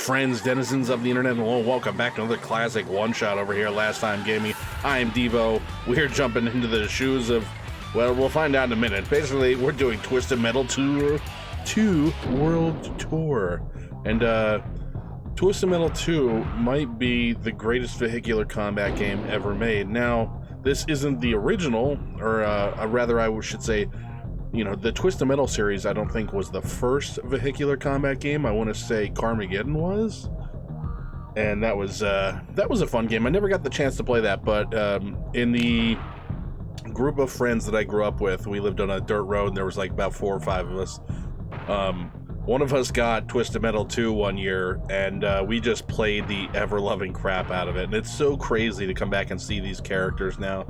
friends, denizens of the internet, and welcome back to another classic one-shot over here, Last Time Gaming. I am Devo. We're jumping into the shoes of, well, we'll find out in a minute. Basically, we're doing Twisted Metal 2 World Tour. And, Twisted Metal 2 might be the greatest vehicular combat game ever made. Now, this isn't the original, or rather I should say, you know, the Twisted Metal series I don't think was the first vehicular combat game. I want to say Carmageddon was, and that was a fun game. I never got the chance to play that, but in the group of friends that I grew up with, we lived on a dirt road, and there was like about 4 or 5 of us. One of us got Twisted Metal 2 one year, and we just played the ever-loving crap out of it. And it's so crazy to come back and see these characters now,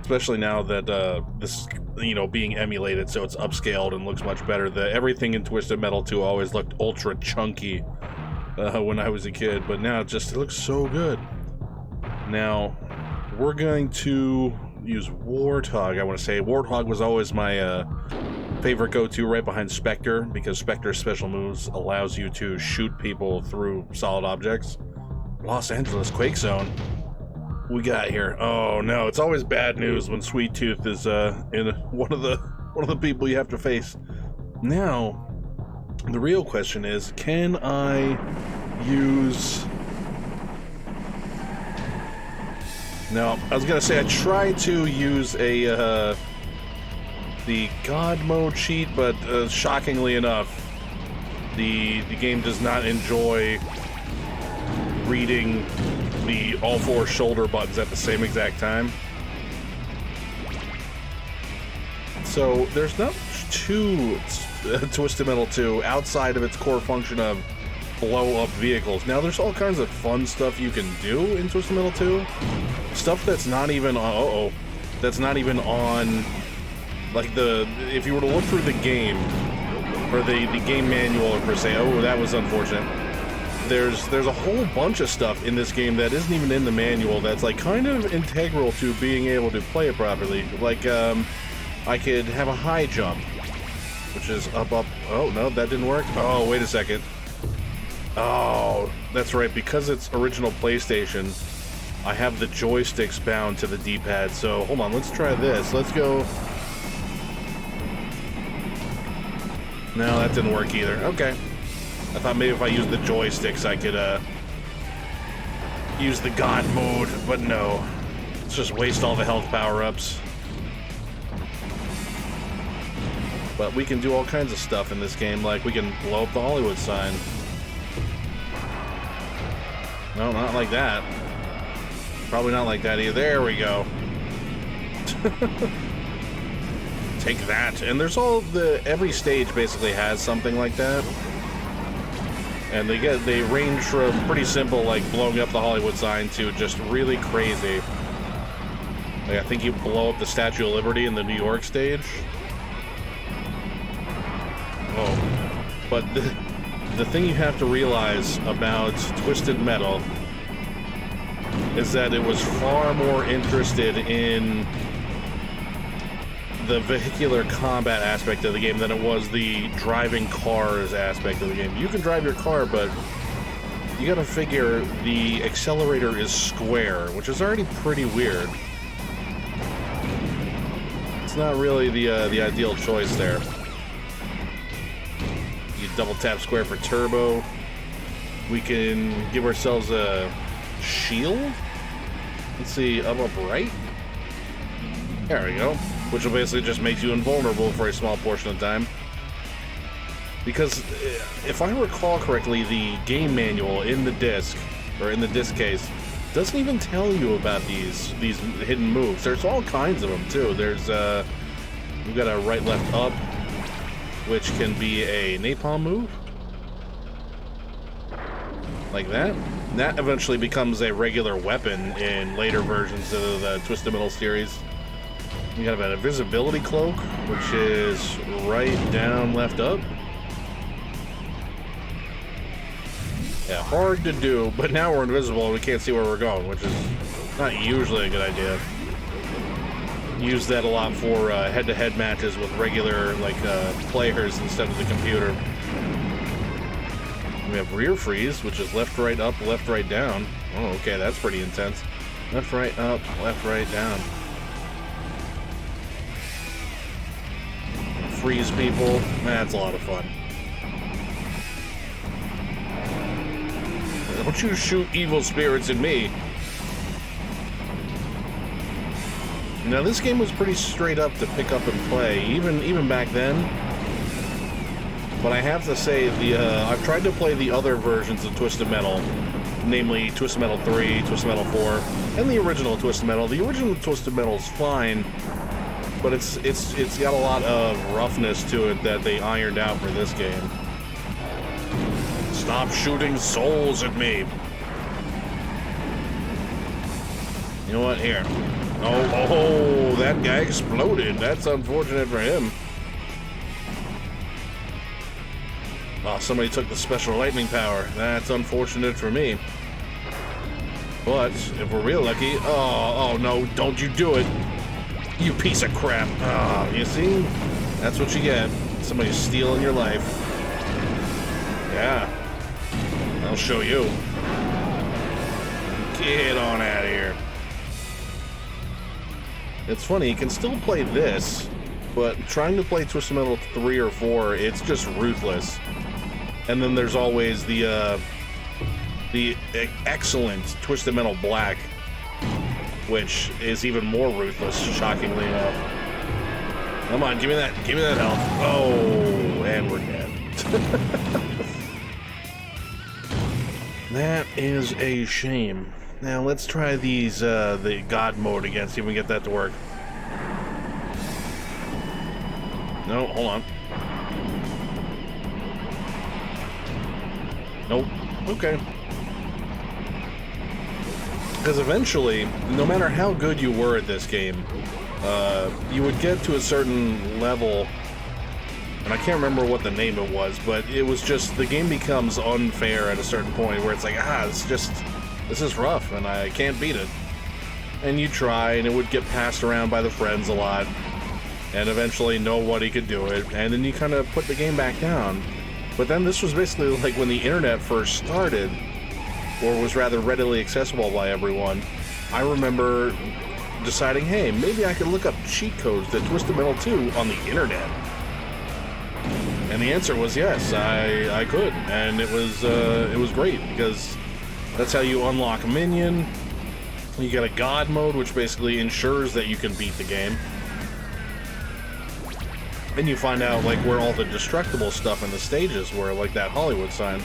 especially now that this, you know, being emulated, so it's upscaled and looks much better. Everything in Twisted Metal 2 always looked ultra chunky when I was a kid, but now it looks so good. Now, we're going to use Warthog. I want to say Warthog was always my favorite go-to, right behind Spectre, because Spectre's special moves allows you to shoot people through solid objects. Los Angeles Quake Zone. We got here. Oh no, it's always bad news when Sweet Tooth is in one of the people you have to face. Now, the real question is, can I use... Now, I was gonna say I tried to use a the God mode cheat, but shockingly enough, the game does not enjoy reading the all 4 shoulder buttons at the same exact time. So there's not much to Twisted Metal 2 outside of its core function of blow up vehicles. Now there's all kinds of fun stuff you can do in Twisted Metal 2. Stuff that's not even on, that's not even on, like if you were to look through the game, or the game manual per se, oh, that was unfortunate. There's a whole bunch of stuff in this game that isn't even in the manual that's like kind of integral to being able to play it properly. Like, I could have a high jump, which is up. Oh, no, that didn't work. Oh, wait a second. Oh, that's right, because it's original PlayStation, I have the joysticks bound to the D-pad, so hold on, let's try this. Let's go. No, that didn't work either. Okay. I thought maybe if I used the joysticks I could use the God mode, but no. Let's just waste all the health power-ups. But we can do all kinds of stuff in this game, like we can blow up the Hollywood sign. No, not like that. Probably not like that either. There we go. Take that. And there's every stage basically has something like that. And they range from pretty simple, like blowing up the Hollywood sign, to just really crazy. Like, I think you blow up the Statue of Liberty in the New York stage. Oh. But the thing you have to realize about Twisted Metal is that it was far more interested in the vehicular combat aspect of the game than it was the driving cars aspect of the game. You can drive your car, but you gotta figure the accelerator is square, which is already pretty weird. It's not really the ideal choice there. You double tap square for turbo. We can give ourselves a shield. Let's see, up right. There we go. Which will basically just make you invulnerable for a small portion of time. Because if I recall correctly, the game manual in the disc, or in the disc case, doesn't even tell you about these hidden moves. There's all kinds of them too. There's we've got a right left up, which can be a napalm move. Like that. And that eventually becomes a regular weapon in later versions of the Twisted Metal series. You got an invisibility cloak, which is right down, left up. Yeah, hard to do, but now we're invisible and we can't see where we're going, which is not usually a good idea. Use that a lot for head-to-head matches with regular, like, players instead of the computer. We have rear freeze, which is left, right, up, left, right, down. Oh, okay, that's pretty intense. Left, right, up, left, right, down. Freeze people. That's a lot of fun. Don't you shoot evil spirits at me. Now, this game was pretty straight up to pick up and play, even back then. But I have to say, I've tried to play the other versions of Twisted Metal, namely Twisted Metal 3, Twisted Metal 4, and the original Twisted Metal. The original Twisted Metal is fine, but it's got a lot of roughness to it that they ironed out for this game. Stop shooting souls at me. You know what? Here. Oh, that guy exploded. That's unfortunate for him. Oh, somebody took the special lightning power. That's unfortunate for me. But if we're real lucky... Oh, no, don't you do it. You piece of crap. Oh, you see? That's what you get. Somebody stealing your life. Yeah. I'll show you. Get on out of here. It's funny, you can still play this, but trying to play Twisted Metal 3 or 4, it's just ruthless. And then there's always the excellent Twisted Metal Black, which is even more ruthless, shockingly enough. Come on, give me that health. Oh, and we're dead. That is a shame. Now let's try these, the God mode again, see if we can get that to work. No, hold on. Nope. Okay. Because eventually, no matter how good you were at this game, you would get to a certain level, and I can't remember what the name it was, but it was just, the game becomes unfair at a certain point where it's like, this is rough, and I can't beat it. And you try, and it would get passed around by the friends a lot, and eventually nobody could do it, and then you kind of put the game back down. But then this was basically like when the internet first started, or was rather readily accessible by everyone. I remember deciding, hey, maybe I could look up cheat codes to Twisted Metal 2 on the internet. And the answer was yes, I could, and it was great, because that's how you unlock a minion. You get a God mode, which basically ensures that you can beat the game. And you find out like where all the destructible stuff in the stages were, like that Hollywood sign.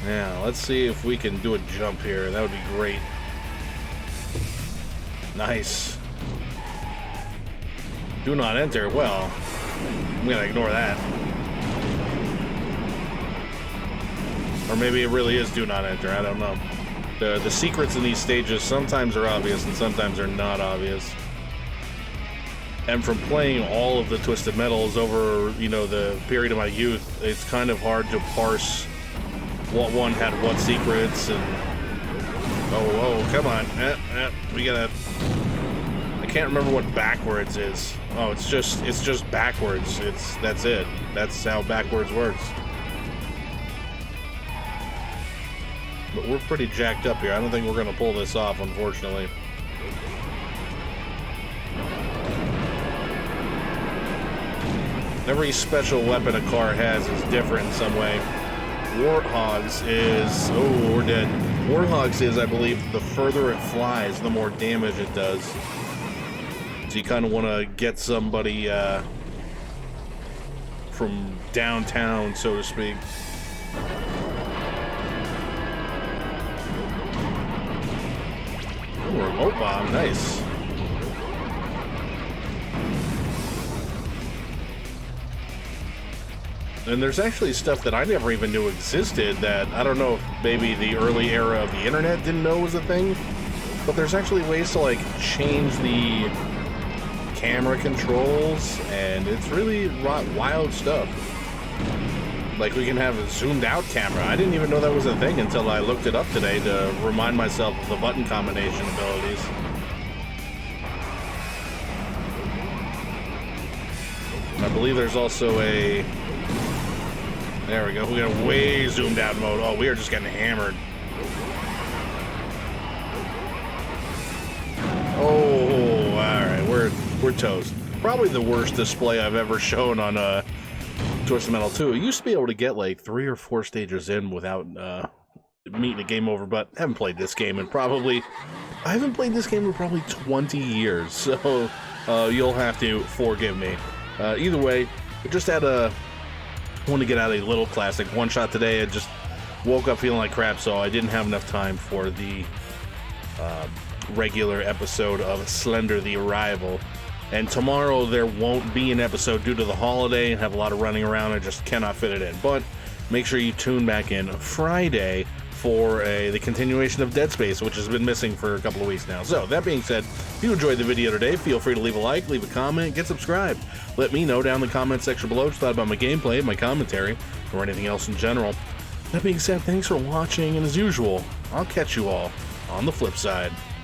Now, let's see if we can do a jump here. That would be great. Nice. Do not enter. Well, I'm gonna ignore that. Or maybe it really is do not enter. I don't know. The secrets in these stages sometimes are obvious and sometimes are not obvious. And from playing all of the Twisted Metals over, the period of my youth, it's kind of hard to parse what one had what secrets and... Oh, come on. We gotta... I can't remember what backwards is. Oh, it's just backwards. That's it. That's how backwards works. But we're pretty jacked up here. I don't think we're gonna pull this off, unfortunately. Every special weapon a car has is different in some way. Warthog's is... Oh, we're dead. Warthog's is, I believe, the further it flies, the more damage it does. So you kind of want to get somebody from downtown, so to speak. Ooh, remote bomb, nice. And there's actually stuff that I never even knew existed that, I don't know if maybe the early era of the internet didn't know was a thing, but there's actually ways to like change the camera controls, and it's really wild stuff. Like we can have a zoomed out camera. I didn't even know that was a thing until I looked it up today to remind myself of the button combination abilities. I believe there's also a There we go. We got a way zoomed out mode. Oh, we are just getting hammered. Oh, all right. We're toast. Probably the worst display I've ever shown on Twisted Metal 2. It used to be able to get like 3 or 4 stages in without meeting a game over, but I haven't played this game in probably 20 years, so you'll have to forgive me. Either way, I just had want to get out a little classic one-shot today. I just woke up feeling like crap, so I didn't have enough time for the regular episode of Slender the Arrival. And tomorrow there won't be an episode due to the holiday. I have a lot of running around. I just cannot fit it in. But make sure you tune back in Friday for the continuation of Dead Space, which has been missing for a couple of weeks now. So, that being said, if you enjoyed the video today, feel free to leave a like, leave a comment, get subscribed. Let me know down in the comment section below what you thought about my gameplay, my commentary, or anything else in general. That being said, thanks for watching, and as usual, I'll catch you all on the flip side.